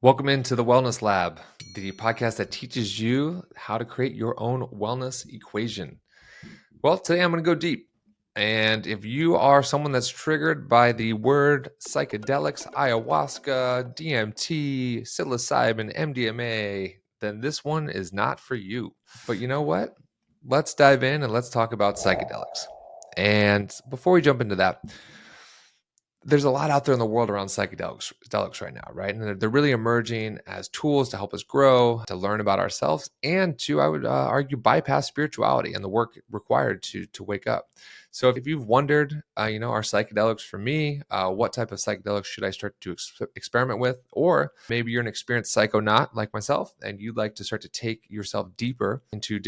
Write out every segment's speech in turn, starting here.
Welcome into the Wellness Lab, the podcast that teaches you how to create your own wellness equation. Well, today I'm going to go deep. And if you are someone that's triggered by the word psychedelics, ayahuasca, DMT, psilocybin, MDMA, then this one is not for you. But you know what? Let's dive in and let's talk about psychedelics. And before we jump into that, there's a lot out there in the world around psychedelics right now, right? And they're really emerging as tools to help us grow, to learn about ourselves, and to, I would argue, bypass spirituality and the work required to wake up. So if you've wondered, are psychedelics for me? What type of psychedelics should I start to experiment with? Or maybe you're an experienced psychonaut like myself, and you'd like to start to take yourself deeper into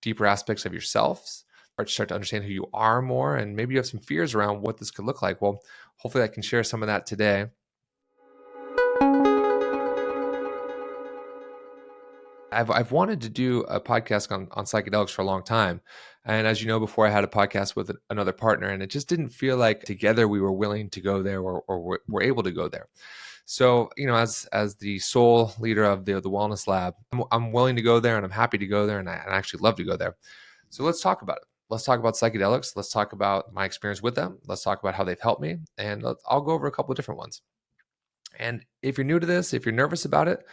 deeper aspects of yourselves, or start to understand who you are more, and maybe you have some fears around what this could look like. Well, hopefully I can share some of that today. I've wanted to do a podcast on psychedelics for a long time. And as you know, before I had a podcast with another partner, and it just didn't feel like together we were willing to go there or were able to go there. So, as the sole leader of the Wellness Lab, I'm willing to go there, and I'm happy to go there, and I actually love to go there. So let's talk about it. Let's talk about psychedelics. Let's talk about my experience with them. Let's talk about how they've helped me. And I'll go over a couple of different ones. And if you're new to this, if you're nervous about it,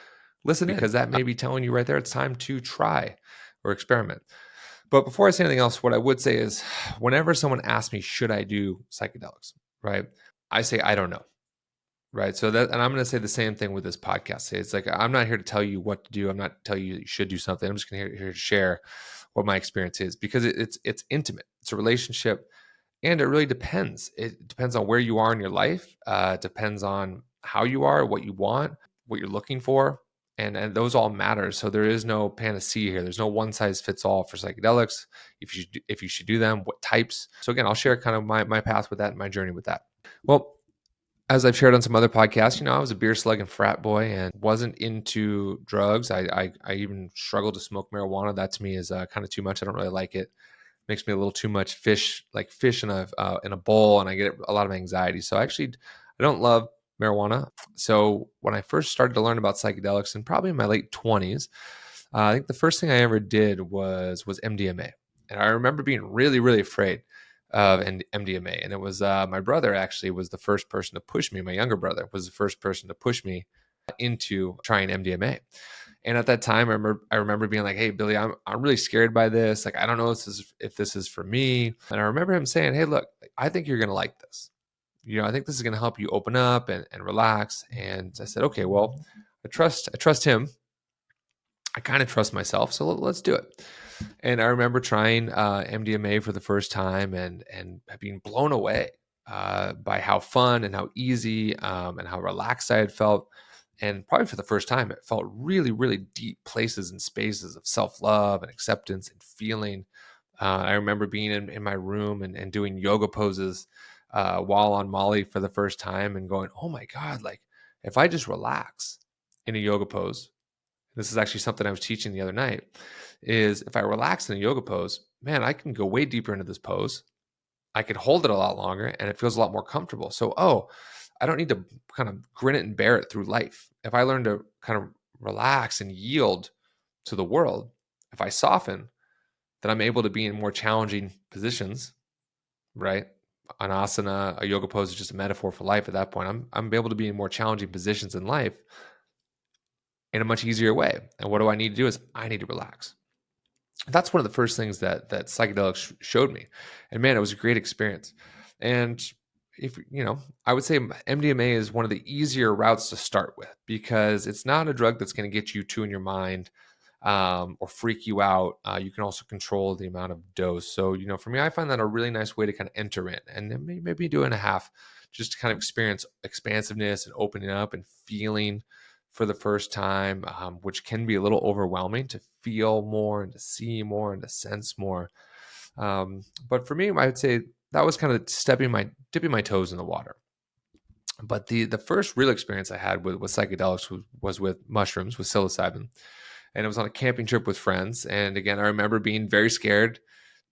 listen in, because that may be telling you right there it's time to try or experiment. But before I say anything else, what I would say is whenever someone asks me, should I do psychedelics, right? I say, I don't know. Right. So and I'm going to say the same thing with this podcast. It's like, I'm not here to tell you what to do. I'm not telling you should do something. I'm just going to here to share what my experience is, because it's intimate. It's a relationship, and it really depends. It depends on where you are in your life. It depends on how you are, what you want, what you're looking for. And those all matter. So there is no panacea here. There's no one size fits all for psychedelics. If you should do them, what types. So again, I'll share kind of my path with that and my journey with that. Well, as I've shared on some other podcasts, I was a beer slug and frat boy and wasn't into drugs. I even struggled to smoke marijuana. That to me is kind of too much. I don't really like it. Makes me a little too much fish in a bowl, and I get a lot of anxiety. So I don't love marijuana. So when I first started to learn about psychedelics, and probably in my late 20s, I think the first thing I ever did was MDMA, and I remember being really, really afraid of MDMA. And it was my brother actually was the first person to push me. My younger brother was the first person to push me into trying MDMA. And at that time, I remember being like, "Hey, Billy, I'm really scared by this. Like, I don't know if this is for me." And I remember him saying, "Hey, look, I think you're gonna like this. I think this is gonna help you open up and relax." And I said, "Okay, well, I trust him. I kind of trust myself, so let's do it." And I remember trying MDMA for the first time and being blown away by how fun and how easy and how relaxed I had felt. And probably for the first time, it felt really, really deep places and spaces of self-love and acceptance and feeling. I remember being in my room and doing yoga poses while on Molly for the first time and going, "Oh my God, like if I just relax in a yoga pose," this is actually something I was teaching the other night, is if I relax in a yoga pose, man, I can go way deeper into this pose. I can hold it a lot longer, and it feels a lot more comfortable. So, I don't need to kind of grin it and bear it through life. If I learn to kind of relax and yield to the world, if I soften, then I'm able to be in more challenging positions, right? An asana, a yoga pose is just a metaphor for life at that point. I'm able to be in more challenging positions in life in a much easier way. And what do I need to do is I need to relax. That's one of the first things that psychedelics showed me. And man, it was a great experience. And if I would say MDMA is one of the easier routes to start with, because it's not a drug that's going to get you too in your mind or freak you out. You can also control the amount of dose. So, for me, I find that a really nice way to kind of enter in, and then maybe do it in a half, just to kind of experience expansiveness and opening up and feeling for the first time, which can be a little overwhelming to feel more and to see more and to sense more. But for me, I would say that was kind of dipping my toes in the water. But the first real experience I had with psychedelics was with mushrooms, with psilocybin, and it was on a camping trip with friends. And again, I remember being very scared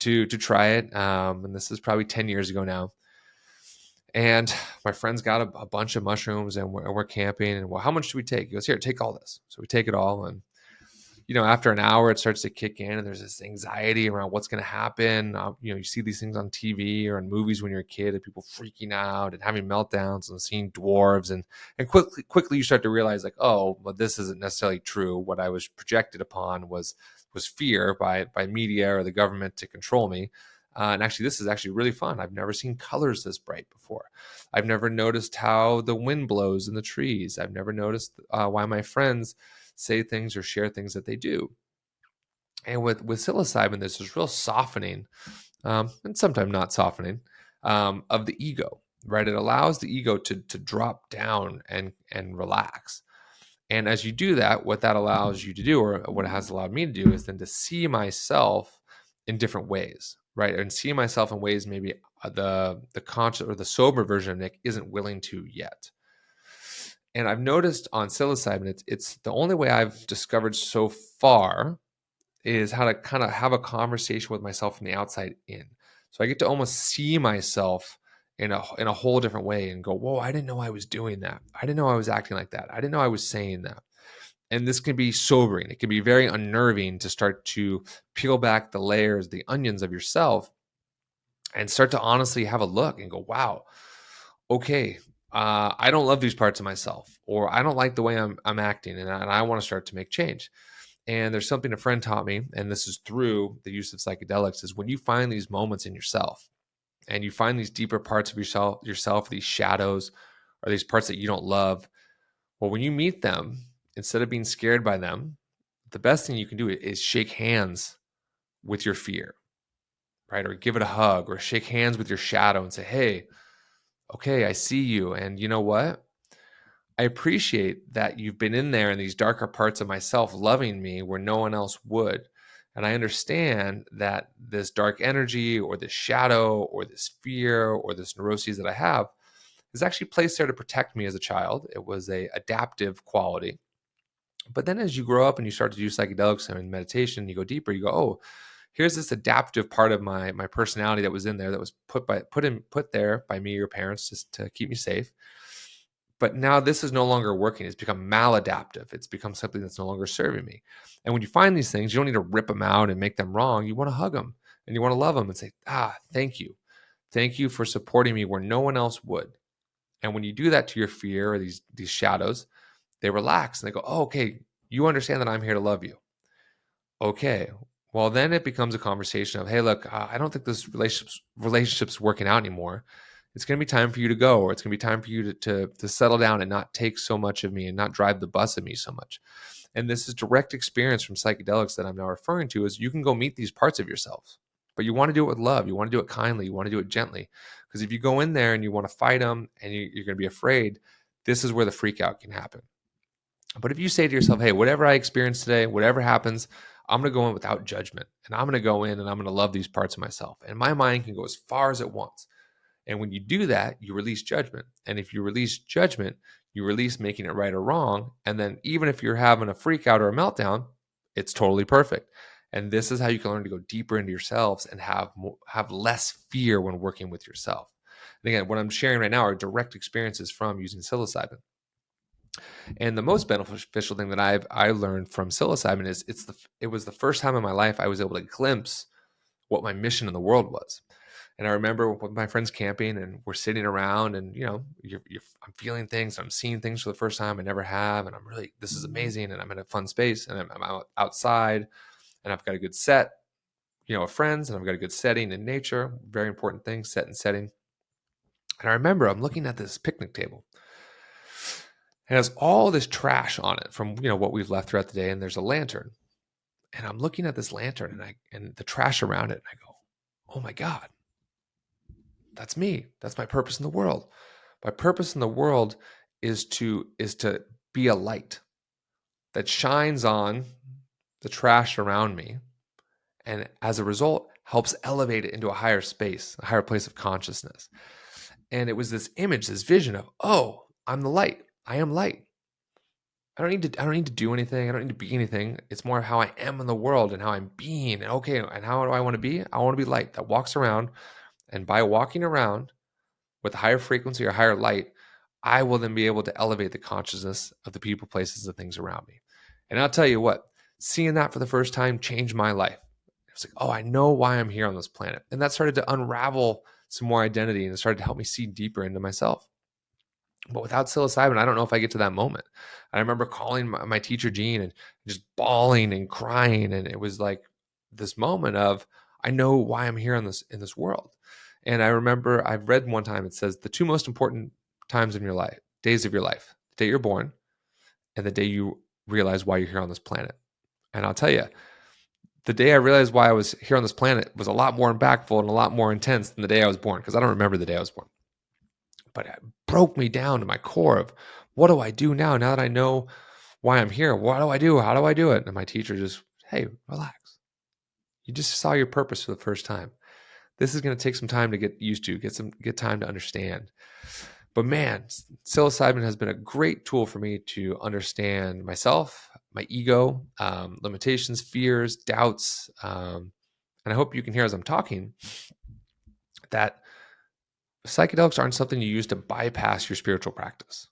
to try it. And this is probably 10 years ago now. And my friend's got a bunch of mushrooms, and we're camping. And, well, how much do we take? He goes, here, take all this. So we take it all. And, after an hour, it starts to kick in, and there's this anxiety around what's going to happen. You see these things on TV or in movies when you're a kid, of people freaking out and having meltdowns and seeing dwarves, and quickly you start to realize, like, oh, well, this isn't necessarily true. What I was projected upon was fear by media or the government to control me. And actually, this is actually really fun. I've never seen colors this bright before. I've never noticed how the wind blows in the trees. I've never noticed why my friends say things or share things that they do. And with psilocybin, there's this real softening, and sometimes not softening, of the ego, right? It allows the ego to drop down and relax. And as you do that, what that allows you to do, or what it has allowed me to do, is then to see myself in different ways, right? And see myself in ways maybe the conscious or the sober version of Nick isn't willing to yet. And I've noticed on psilocybin, it's the only way I've discovered so far is how to kind of have a conversation with myself from the outside in. So I get to almost see myself in a whole different way and go, whoa, I didn't know I was doing that. I didn't know I was acting like that. I didn't know I was saying that. And this can be sobering. It can be very unnerving to start to peel back the layers, the onions of yourself, and start to honestly have a look and go, wow, okay, I don't love these parts of myself, or I don't like the way I'm acting, and I want to start to make change. And there's something a friend taught me, and this is through the use of psychedelics, is when you find these moments in yourself and you find these deeper parts of yourself, these shadows or these parts that you don't love. Well, when you meet them, instead of being scared by them, the best thing you can do is shake hands with your fear, right? Or give it a hug, or shake hands with your shadow and say, hey, okay, I see you. And you know what? I appreciate that you've been in there in these darker parts of myself loving me where no one else would. And I understand that this dark energy or this shadow or this fear or this neuroses that I have is actually placed there to protect me as a child. It was a adaptive quality. But then as you grow up and you start to do psychedelics and meditation, you go deeper, you go, oh, here's this adaptive part of my personality that was in there, that was put there by me or your parents just to keep me safe. But now this is no longer working. It's become maladaptive. It's become something that's no longer serving me. And when you find these things, you don't need to rip them out and make them wrong. You want to hug them and you want to love them and say, thank you. Thank you for supporting me where no one else would. And when you do that to your fear or these shadows, they relax and they go, oh, okay, you understand that I'm here to love you. Okay. Well, then it becomes a conversation of, hey, look, I don't think this relationship's working out anymore. It's going to be time for you to go, or it's going to be time for you to settle down and not take so much of me and not drive the bus of me so much. And this is direct experience from psychedelics that I'm now referring to, is you can go meet these parts of yourself, but you want to do it with love. You want to do it kindly. You want to do it gently. Because if you go in there and you want to fight them and you're going to be afraid, this is where the freak out can happen. But if you say to yourself, hey, whatever I experience today, whatever happens, I'm going to go in without judgment. And I'm going to go in and I'm going to love these parts of myself. And my mind can go as far as it wants. And when you do that, you release judgment. And if you release judgment, you release making it right or wrong. And then even if you're having a freak out or a meltdown, it's totally perfect. And this is how you can learn to go deeper into yourselves and have less fear when working with yourself. And again, what I'm sharing right now are direct experiences from using psilocybin. And the most beneficial thing that I learned from psilocybin is it was the first time in my life I was able to glimpse what my mission in the world was. And I remember with my friends camping, and we're sitting around, and I'm feeling things, I'm seeing things for the first time I never have, and this is amazing, and I'm in a fun space, and I'm outside, and I've got a good set, of friends, and I've got a good setting in nature. Very important thing, set and setting. And I remember I'm looking at this picnic table. It has all this trash on it from what we've left throughout the day, and there's a lantern. And I'm looking at this lantern and the trash around it, and I go, oh my God, that's me. That's my purpose in the world. My purpose in the world is to be a light that shines on the trash around me, and as a result helps elevate it into a higher space, a higher place of consciousness. And it was this image, this vision of, oh, I'm the light. I am light. I don't need to do anything. I don't need to be anything. It's more how I am in the world and how I'm being. And how do I want to be? I want to be light that walks around. And by walking around, with a higher frequency or higher light, I will then be able to elevate the consciousness of the people, places, and things around me. And I'll tell you what, seeing that for the first time changed my life. It's like, oh, I know why I'm here on this planet. And that started to unravel some more identity, and it started to help me see deeper into myself. But without psilocybin, I don't know if I get to that moment. I remember calling my teacher, Gene, and just bawling and crying. And it was like this moment of, I know why I'm here in this world. And I remember I've read one time, it says the two most important times in your life, days of your life, the day you're born and the day you realize why you're here on this planet. And I'll tell you, the day I realized why I was here on this planet was a lot more impactful and a lot more intense than the day I was born, because I don't remember the day I was born. But it broke me down to my core of, what do I do now that I know why I'm here? What do I do? How do I do it? And my teacher just, hey, relax. You just saw your purpose for the first time. This is going to take some time to get used to, get time to understand. But man, psilocybin has been a great tool for me to understand myself, my ego, limitations, fears, doubts. And I hope you can hear as I'm talking that psychedelics aren't something you use to bypass your spiritual practice,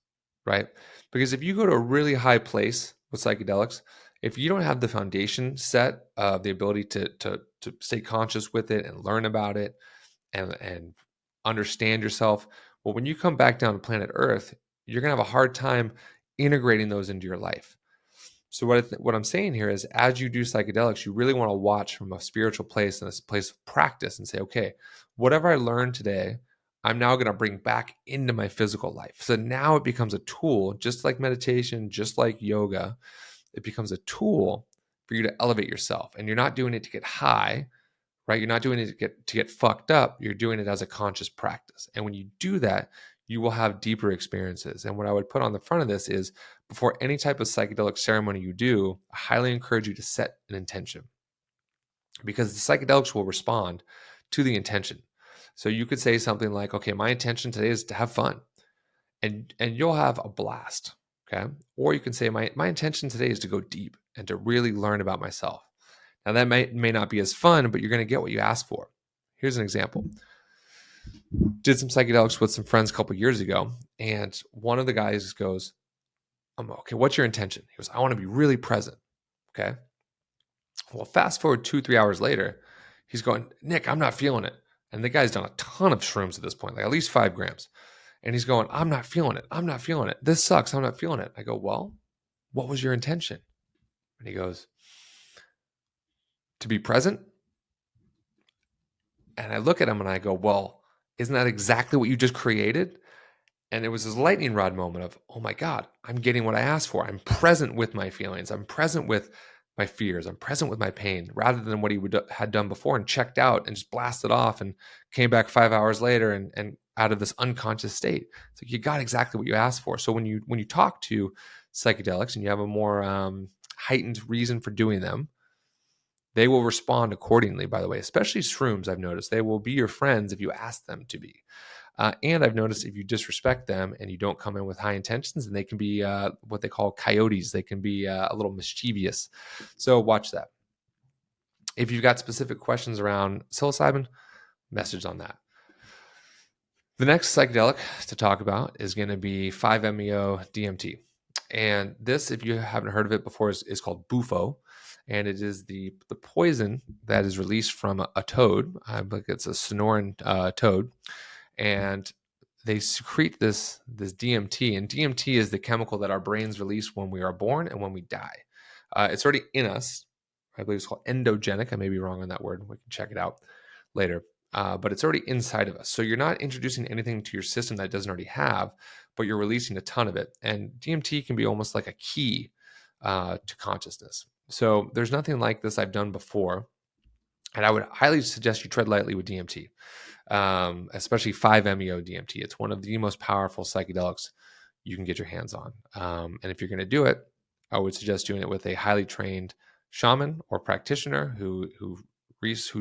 right? Because if you go to a really high place with psychedelics, if you don't have the foundation set of the ability to stay conscious with it and learn about it and understand yourself, well, when you come back down to planet Earth, you're gonna have a hard time integrating those into your life. So what I'm saying here is, as you do psychedelics, you really want to watch from a spiritual place and a place of practice and say, okay, whatever I learned today, I'm now going to bring back into my physical life. So now it becomes a tool, just like meditation, just like yoga. It becomes a tool for you to elevate yourself. And you're not doing it to get high, right? You're not doing it to get fucked up. You're doing it as a conscious practice. And when you do that, you will have deeper experiences. And what I would put on the front of this is, before any type of psychedelic ceremony you do, I highly encourage you to set an intention, because the psychedelics will respond to the intention. So you could say something like, okay, my intention today is to have fun, and you'll have a blast. Okay. Or you can say, my intention today is to go deep and to really learn about myself. Now that may not be as fun, but you're going to get what you ask for. Here's an example. Did some psychedelics with some friends a couple years ago, and one of the guys goes, okay, what's your intention? He goes, I want to be really present. Okay. Well, fast forward 2, 3 hours later, he's going, Nick, I'm not feeling it. And the guy's done a ton of shrooms at this point, like at least 5 grams. And he's going, I'm not feeling it. I'm not feeling it. This sucks. I'm not feeling it. I go, well, what was your intention? And he goes, to be present. And I look at him and I go, well, isn't that exactly what you just created? And it was this lightning rod moment of, oh my God, I'm getting what I asked for. I'm present with my feelings. I'm present with my fears. I'm present with my pain, rather than what he had done before and checked out and just blasted off and came back 5 hours later and out of this unconscious state. So you got exactly what you asked for. So when you talk to psychedelics and you have a more heightened reason for doing them, they will respond accordingly, by the way, especially shrooms. I've noticed they will be your friends if you ask them to be. And I've noticed if you disrespect them and you don't come in with high intentions, and they can be what they call coyotes. They can be a little mischievous. So watch that. If you've got specific questions around psilocybin, message on that. The next psychedelic to talk about is going to be 5-MeO DMT. And this, if you haven't heard of it before, is called Bufo. And it is the poison that is released from a toad. I believe it's a Sonoran toad. And they secrete this DMT. And DMT is the chemical that our brains release when we are born and when we die. It's already in us. I believe it's called endogenic. I may be wrong on that word. We can check it out later. But it's already inside of us. So you're not introducing anything to your system that it doesn't already have, but you're releasing a ton of it. And DMT can be almost like a key to consciousness. So there's nothing like this I've done before. And I would highly suggest you tread lightly with DMT, especially 5-MeO DMT. It's one of the most powerful psychedelics you can get your hands on. And if you're going to do it, I would suggest doing it with a highly trained shaman or practitioner who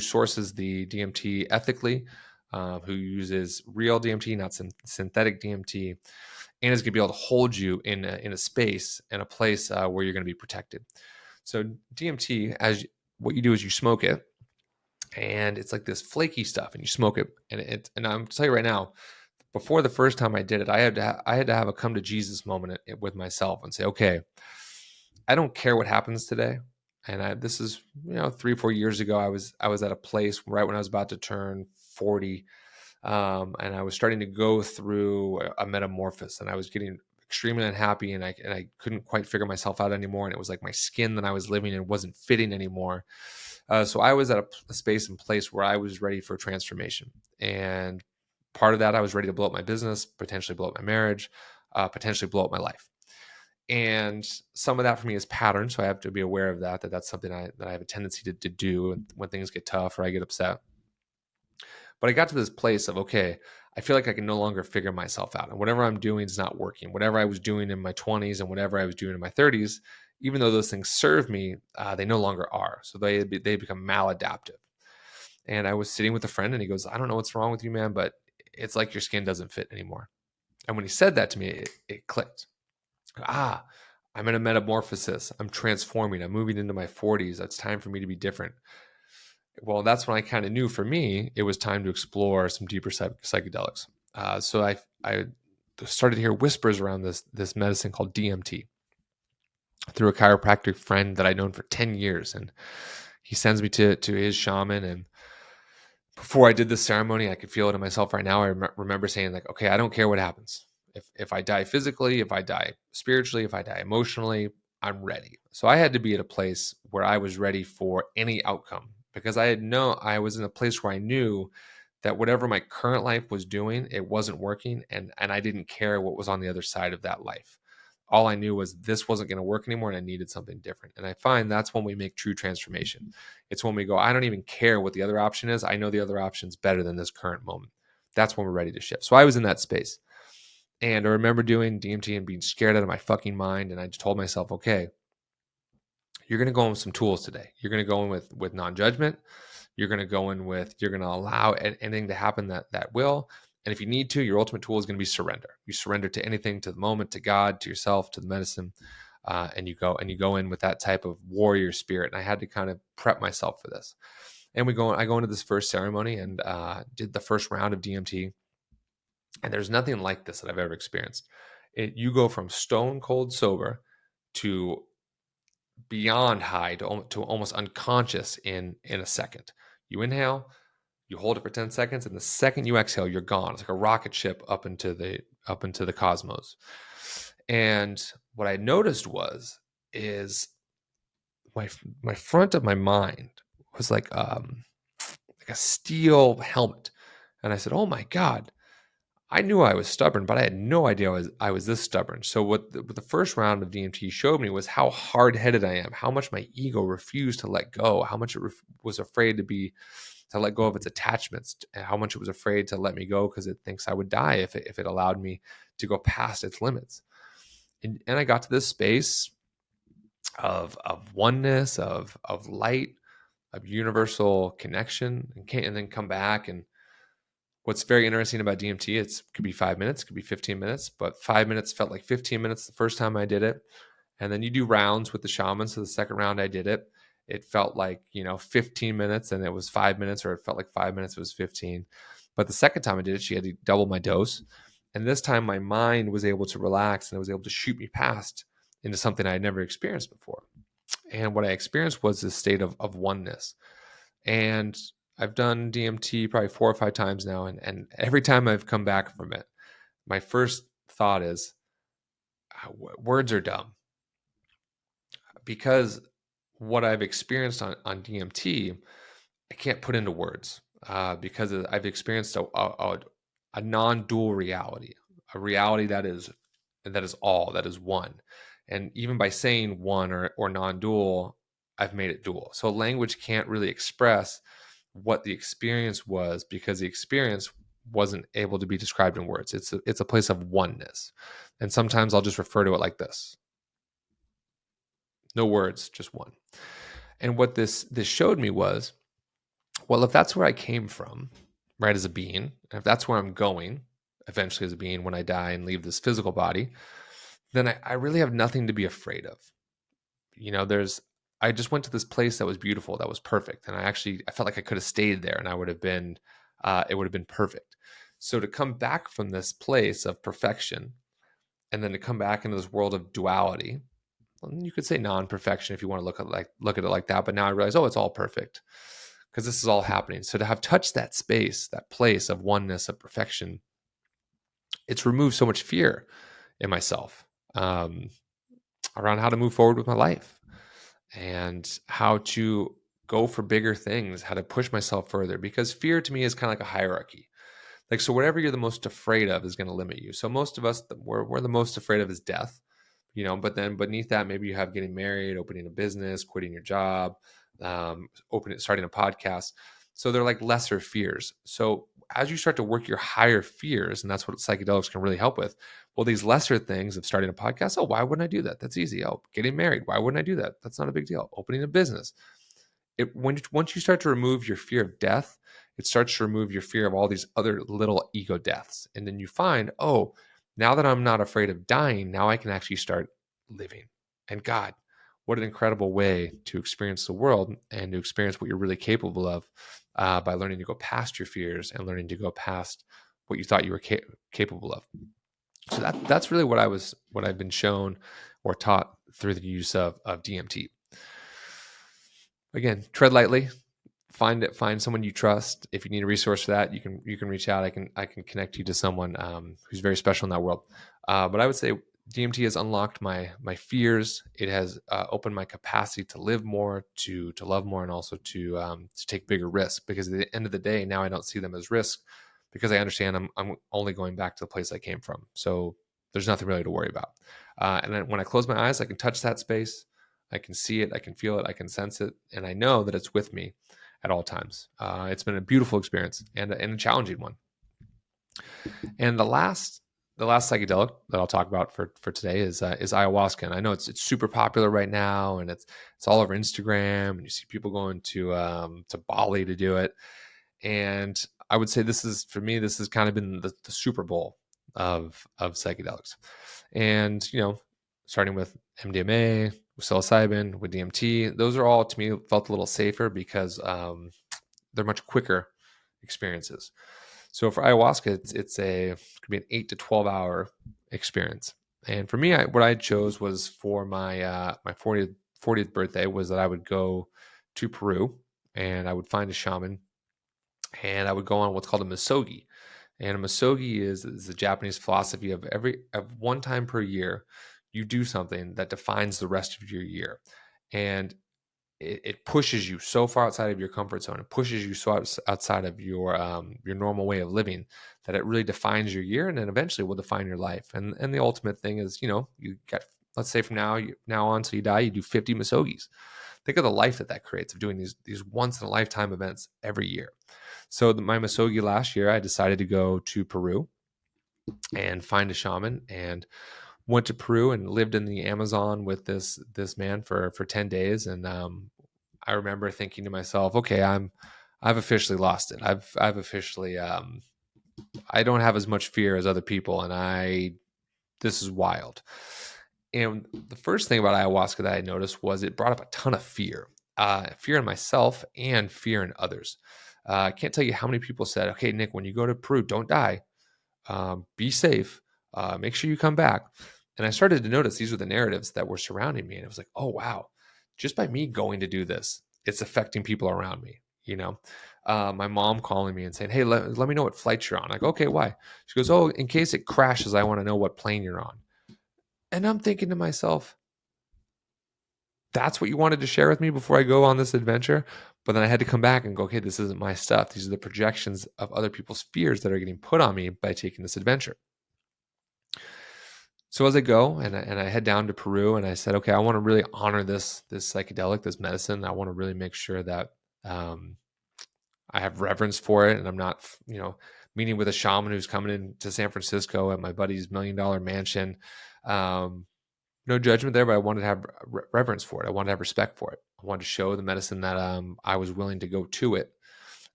sources the DMT ethically, who uses real DMT, not synthetic DMT, and is going to be able to hold you in a space and a place where you're going to be protected. So DMT, what you do is you smoke it, and it's like this flaky stuff, and you smoke it, and I'm tell you right now, before the first time I did it, I had to have a come to Jesus moment with myself and say, okay, I don't care what happens today. And this is 3-4 years ago. I was at a place right when I was about to turn 40, and I was starting to go through a metamorphosis, and I was getting extremely unhappy, and I couldn't quite figure myself out anymore, and it was like my skin that I was living in wasn't fitting anymore. So I was at a space and place where I was ready for transformation, and part of that, I was ready to blow up my business, potentially blow up my marriage, potentially blow up my life. And some of that for me is pattern, so I have to be aware of that. That's something that I have a tendency to do when things get tough or I get upset. But I got to this place of, okay, I feel like I can no longer figure myself out. And whatever I'm doing is not working. Whatever I was doing in my 20s and whatever I was doing in my 30s, even though those things serve me, they no longer are. So they become maladaptive. And I was sitting with a friend and he goes, I don't know what's wrong with you, man, but it's like your skin doesn't fit anymore. And when he said that to me, it clicked. I'm in a metamorphosis. I'm transforming. I'm moving into my 40s. It's time for me to be different. Well, that's when I kind of knew for me it was time to explore some deeper psychedelics. So I started to hear whispers around this medicine called DMT through a chiropractic friend that I'd known for 10 years, and he sends me to his shaman. And before I did this ceremony, I could feel it in myself right now. I remember saying, like, okay, I don't care what happens. If I die physically, if I die spiritually, if I die emotionally, I'm ready. So I had to be at a place where I was ready for any outcome, because I was in a place where I knew that whatever my current life was doing, it wasn't working, and I didn't care what was on the other side of that life. All I knew was this wasn't going to work anymore, and I needed something different. And I find that's when we make true transformation. It's when we go, I don't even care what the other option is. I know the other option's better than this current moment. That's when we're ready to shift. So I was in that space. And I remember doing DMT and being scared out of my fucking mind. And I just told myself, okay, you're going to go in with some tools today. You're going to go in with non-judgment. You're going to go in with, you're going to allow anything to happen that will. And if you need to, your ultimate tool is going to be surrender. You surrender to anything, to the moment, to God, to yourself, to the medicine. And you go in with that type of warrior spirit. And I had to kind of prep myself for this. And I go into this first ceremony and did the first round of DMT. And there's nothing like this that I've ever experienced. You go from stone cold sober to beyond high to almost unconscious in a second. You inhale, you hold it for 10 seconds, and the second you exhale, you're gone. It's like a rocket ship up into the cosmos. And what I noticed is my front of my mind was like a steel helmet. And I said, oh my God, I knew I was stubborn, but I had no idea I was this stubborn. So what the first round of DMT showed me was how hard-headed I am, how much my ego refused to let go, how much it was afraid to let go of its attachments, and how much it was afraid to let me go because it thinks I would die if it allowed me to go past its limits. And I got to this space of oneness, of light, of universal connection, and then come back. And what's very interesting about DMT, it could be 5 minutes, could be 15 minutes, but 5 minutes felt like 15 minutes the first time I did it. And then you do rounds with the shaman. So the second round I did it, it felt like, 15 minutes and it was 5 minutes, or it felt like 5 minutes, it was 15. But the second time I did it, she had to double my dose. And this time my mind was able to relax and it was able to shoot me past into something I had never experienced before. And what I experienced was this state of oneness. And I've done DMT probably 4 or 5 times now. And every time I've come back from it, my first thought is, words are dumb. Because what I've experienced on DMT, I can't put into words, because I've experienced a non-dual reality, a reality that is all, that is one. And even by saying one or non-dual, I've made it dual. So language can't really express what the experience was, because the experience wasn't able to be described in words. It's a place of oneness. And sometimes I'll just refer to it like this. No words, just one. And what this showed me was, well, if that's where I came from, right, as a being, and if that's where I'm going eventually as a being when I die and leave this physical body, then I really have nothing to be afraid of. I just went to this place that was beautiful, that was perfect. And I felt like I could have stayed there and I would have been, it would have been perfect. So to come back from this place of perfection and then to come back into this world of duality, you could say non-perfection if you want to look at it like that. But now I realize, oh, it's all perfect because this is all happening. So to have touched that space, that place of oneness, of perfection, it's removed so much fear in myself um, around how to move forward with my life and how to go for bigger things, how to push myself further. Because fear to me is kind of like a hierarchy. Like, so whatever you're the most afraid of is going to limit you. So most of us, we're the most afraid of is death, but then beneath that, maybe you have getting married, opening a business, quitting your job, starting a podcast. So they're like lesser fears. So as you start to work your higher fears, and that's what psychedelics can really help with. Well, these lesser things of starting a podcast, oh, why wouldn't I do that? That's easy. Oh, getting married, why wouldn't I do that? That's not a big deal. Opening a business. Once you start to remove your fear of death, it starts to remove your fear of all these other little ego deaths. And then you find, oh, now that I'm not afraid of dying, now I can actually start living. And God, what an incredible way to experience the world and to experience what you're really capable of by learning to go past your fears and learning to go past what you thought you were capable of. So that's really what I've been shown or taught through the use of DMT. Again, tread lightly. Find someone you trust. If you need a resource for that, you can reach out. I can connect you to someone who's very special in that world. But I would say DMT has unlocked my fears. It has opened my capacity to live more, to love more, and also to take bigger risks. Because at the end of the day, now I don't see them as risks because I understand I'm only going back to the place I came from. So there's nothing really to worry about. And then when I close my eyes, I can touch that space. I can see it. I can feel it. I can sense it, and I know that it's with me at all times. It's been a beautiful experience and a challenging one. And the last psychedelic that I'll talk about for today is ayahuasca. And I know it's super popular right now, and it's all over Instagram, and you see people going to Bali to do it. And I would say this has kind of been the Super Bowl of psychedelics. And starting with MDMA, with psilocybin, with DMT, those are all to me felt a little safer because they're much quicker experiences. So for ayahuasca, it could be an 8 to 12 hour experience. And for me, what I chose was for my 40th birthday was that I would go to Peru and I would find a shaman and I would go on what's called a misogi. And a misogi is the Japanese philosophy of one time per year, you do something that defines the rest of your year. And it pushes you so far outside of your comfort zone. It pushes you so outside of your normal way of living that it really defines your year, and then eventually will define your life. And the ultimate thing is, you get, let's say from now on till you die, you do 50 misogis. Think of the life that creates of doing these once in a lifetime events every year. So my misogi last year, I decided to go to Peru and find a shaman, and went to Peru and lived in the Amazon with this man for 10 days. And I remember thinking to myself, okay, I've officially lost it. I've officially I don't have as much fear as other people, and this is wild. And the first thing about ayahuasca that I noticed was it brought up a ton of fear in myself and fear in others. I can't tell you how many people said, okay, Nick, when you go to Peru, don't die. Be safe. Make sure you come back. And I started to notice these were the narratives that were surrounding me. And it was like, oh, wow, just by me going to do this, it's affecting people around me. My mom calling me and saying, hey, let me know what flight you're on. I go, okay, why? She goes, oh, in case it crashes, I want to know what plane you're on. And I'm thinking to myself, that's what you wanted to share with me before I go on this adventure? But then I had to come back and go, okay, this isn't my stuff. These are the projections of other people's fears that are getting put on me by taking this adventure. So as I go and I head down to Peru, and I said, okay, I want to really honor this psychedelic, this medicine. I want to really make sure that I have reverence for it, and I'm not, meeting with a shaman who's coming into San Francisco at my buddy's $1 million mansion. No judgment there, but I wanted to have reverence for it. I wanted to have respect for it. I wanted to show the medicine that I was willing to go to it,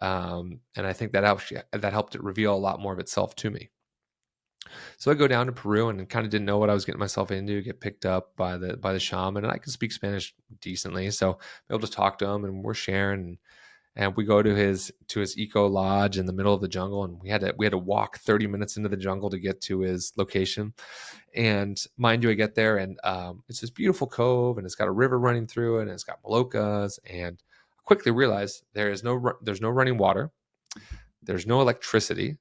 and I think that helped it reveal a lot more of itself to me. So I go down to Peru and kind of didn't know what I was getting myself into. Get picked up by the shaman, and I can speak Spanish decently, so I'm able to talk to him, and we're sharing. and we go to his eco lodge in the middle of the jungle, and we had to walk 30 minutes into the jungle to get to his location. And mind you, I get there, and it's this beautiful cove, and it's got a river running through it, and it's got malokas. And I quickly realized there's no running water, there's no electricity,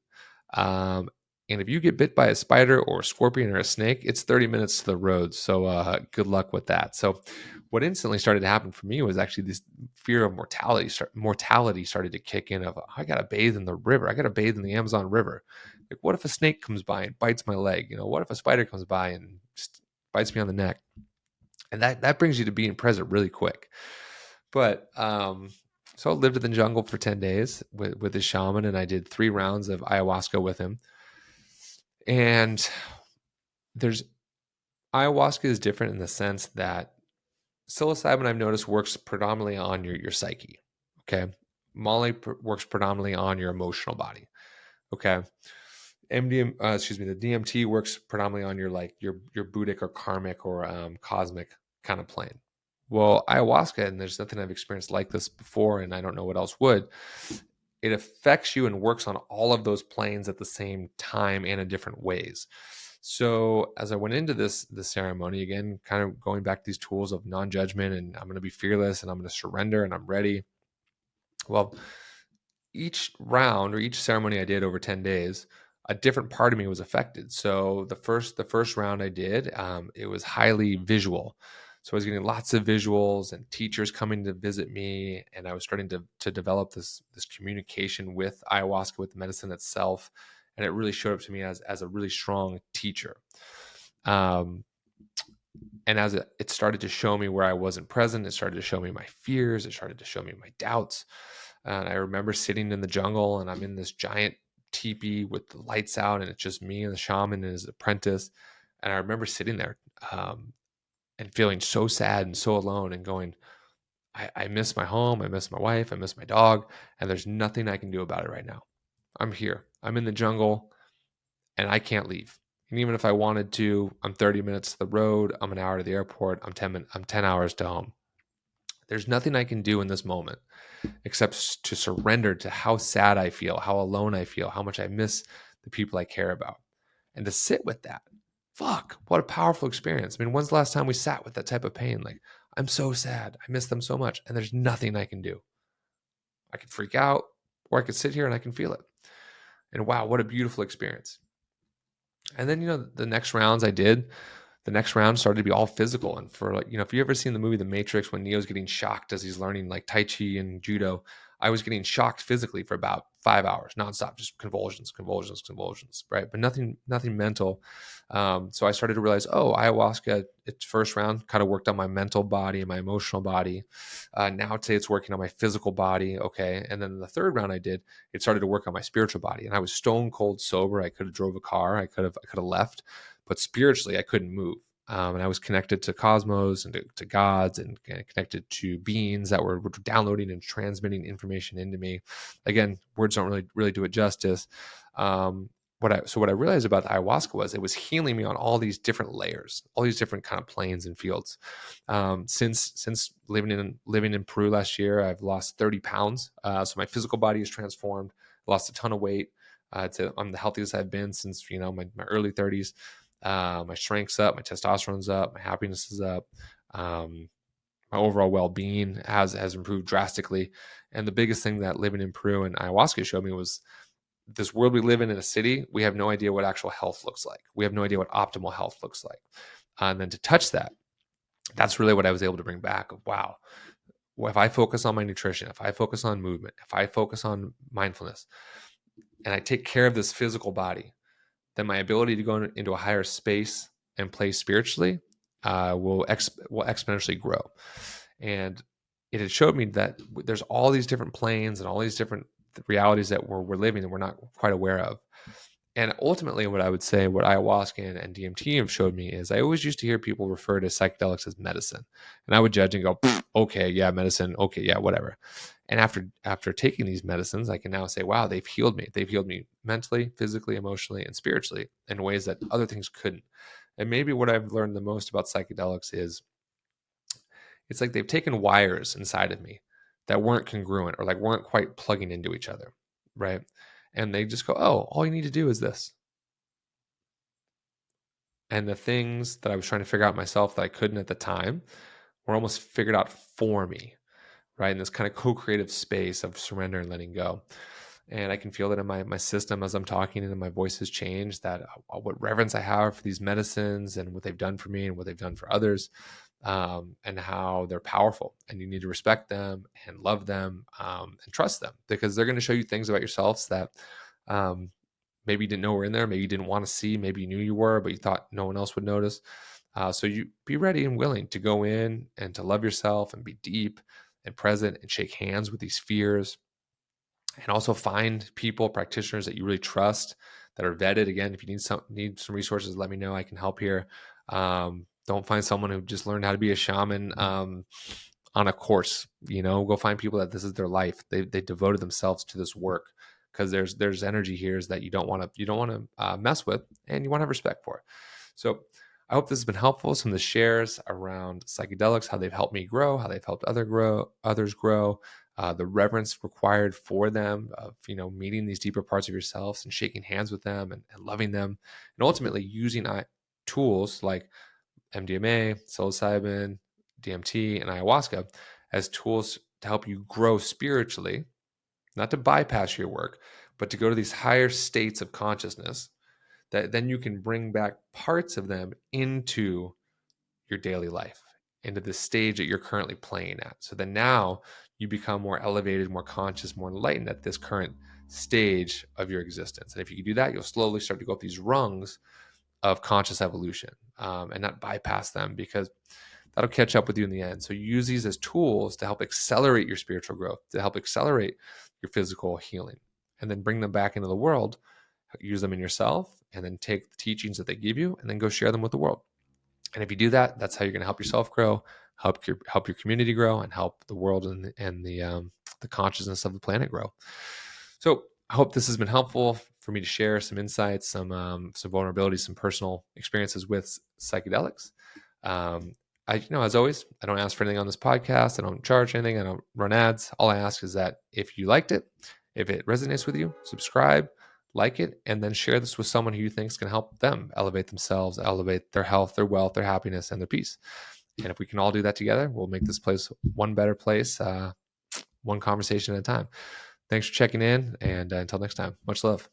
um, and if you get bit by a spider or a scorpion or a snake, it's 30 minutes to the road. So good luck with that. So what instantly started to happen for me was actually this fear of mortality. Mortality started to kick in. Of I got to bathe in the river. I got to bathe in the Amazon River. Like, what if a snake comes by and bites my leg? What if a spider comes by and just bites me on the neck? And that brings you to being present really quick. But so I lived in the jungle for 10 days with this shaman, and I did 3 rounds of ayahuasca with him. And there's ayahuasca is different in the sense that psilocybin, I've noticed, works predominantly on your psyche. Okay. Molly works predominantly on your emotional body. Okay. The DMT works predominantly on your buddhic or karmic or cosmic kind of plane. Well, ayahuasca, and there's nothing I've experienced like this before, and I don't know what else would. It affects you and works on all of those planes at the same time and in different ways. So as I went into this ceremony, again, kind of going back to these tools of non-judgment, and I'm going to be fearless, and I'm going to surrender, and I'm ready. Well, each round or each ceremony I did over 10 days, a different part of me was affected. So the first round I did, it was highly visual. So I was getting lots of visuals and teachers coming to visit me, and I was starting to develop this communication with ayahuasca, with the medicine itself, and it really showed up to me as a really strong teacher. And as it started to show me where I wasn't present, it started to show me my fears, it started to show me my doubts. And I remember sitting in the jungle, and I'm in this giant teepee with the lights out, and it's just me and the shaman and his apprentice. And I remember sitting there and feeling so sad and so alone, and going, I miss my home, I miss my wife, I miss my dog, and there's nothing I can do about it right now. I'm here. I'm in the jungle, and I can't leave. And even if I wanted to, I'm 30 minutes to the road, I'm an hour to the airport, I'm 10 hours to home. There's nothing I can do in this moment except to surrender to how sad I feel, how alone I feel, how much I miss the people I care about, and to sit with that. Fuck, what a powerful experience. I mean, when's the last time we sat with that type of pain? Like, I'm so sad. I miss them so much, and there's nothing I can do. I can freak out, or I could sit here and I can feel it. And wow, what a beautiful experience. And then, the next rounds I did, the next round started to be all physical. And for if you ever seen the movie The Matrix, when Neo's getting shocked as he's learning like Tai Chi and Judo, I was getting shocked physically for about 5 hours, nonstop, just convulsions, convulsions, convulsions, right? But nothing mental. So I started to realize, ayahuasca, its first round kind of worked on my mental body and my emotional body. Now today it's working on my physical body. Okay. And then the third round I did, it started to work on my spiritual body. And I was stone cold sober. I could have drove a car. I could have left, but spiritually I couldn't move. And I was connected to cosmos and to gods, and connected to beings that were downloading and transmitting information into me. Again, words don't really do it justice. What I realized about the ayahuasca was it was healing me on all these different layers, all these different kind of planes and fields. Since living in Peru last year, I've lost 30 pounds. So my physical body is transformed. Lost a ton of weight. I'm the healthiest I've been since my early 30s. My strength's up, my testosterone's up, my happiness is up. My overall well-being has improved drastically. And the biggest thing that living in Peru and ayahuasca showed me was this world we live in a city, we have no idea what actual health looks like. We have no idea what optimal health looks like. And then to touch that, that's really what I was able to bring back of, wow, if I focus on my nutrition, if I focus on movement, if I focus on mindfulness, and I take care of this physical body, then my ability to go into a higher space and place spiritually will exponentially grow. And it had showed me that there's all these different planes and all these different realities that we're living and we're not quite aware of. And ultimately, what I would say, what ayahuasca and DMT have showed me is I always used to hear people refer to psychedelics as medicine. And I would judge and go, okay, yeah, medicine. Okay, yeah, whatever. And after taking these medicines, I can now say, wow, they've healed me. They've healed me mentally, physically, emotionally, and spiritually in ways that other things couldn't. And maybe what I've learned the most about psychedelics is it's like they've taken wires inside of me that weren't congruent or like weren't quite plugging into each other, right? And they just go, oh, all you need to do is this. And the things that I was trying to figure out myself that I couldn't at the time were almost figured out for me, right? In this kind of co-creative space of surrender and letting go. And I can feel that in my system as I'm talking, and my voice has changed, that what reverence I have for these medicines and what they've done for me and what they've done for others, and how they're powerful, and you need to respect them and love them, and trust them, because they're going to show you things about yourselves that um, maybe you didn't know were in there, maybe you didn't want to see, maybe you knew you were, but you thought no one else would notice. So you be ready and willing to go in and to love yourself and be deep and present and shake hands with these fears, and also find people, practitioners that you really trust, that are vetted. Again, if you need some resources, let me know. I can help here. Don't find someone who just learned how to be a shaman on a course. Go find people that this is their life. They devoted themselves to this work, because there's energy here that you don't want to mess with, and you want to have respect for. So I hope this has been helpful. Some of the shares around psychedelics, how they've helped me grow, how they've helped others grow, the reverence required for them, of meeting these deeper parts of yourselves and shaking hands with them, and loving them, and ultimately using tools like MDMA, psilocybin, DMT, and ayahuasca as tools to help you grow spiritually, not to bypass your work, but to go to these higher states of consciousness that then you can bring back parts of them into your daily life, into the stage that you're currently playing at. So then now you become more elevated, more conscious, more enlightened at this current stage of your existence. And if you can do that, you'll slowly start to go up these rungs of conscious evolution, and not bypass them, because that'll catch up with you in the end. So you use these as tools to help accelerate your spiritual growth, to help accelerate your physical healing, and then bring them back into the world, use them in yourself, and then take the teachings that they give you and then go share them with the world. And if you do that, that's how you're going to help yourself grow, help your community grow, and help the world and the consciousness of the planet grow. So I hope this has been helpful for me to share some insights, some vulnerabilities, some personal experiences with psychedelics. As always, I don't ask for anything on this podcast. I don't charge anything. I don't run ads. All I ask is that if you liked it, if it resonates with you, subscribe, like it, and then share this with someone who you think is going to help them elevate themselves, elevate their health, their wealth, their happiness, and their peace. And if we can all do that together, we'll make this place one better place, one conversation at a time. Thanks for checking in, and until next time, much love.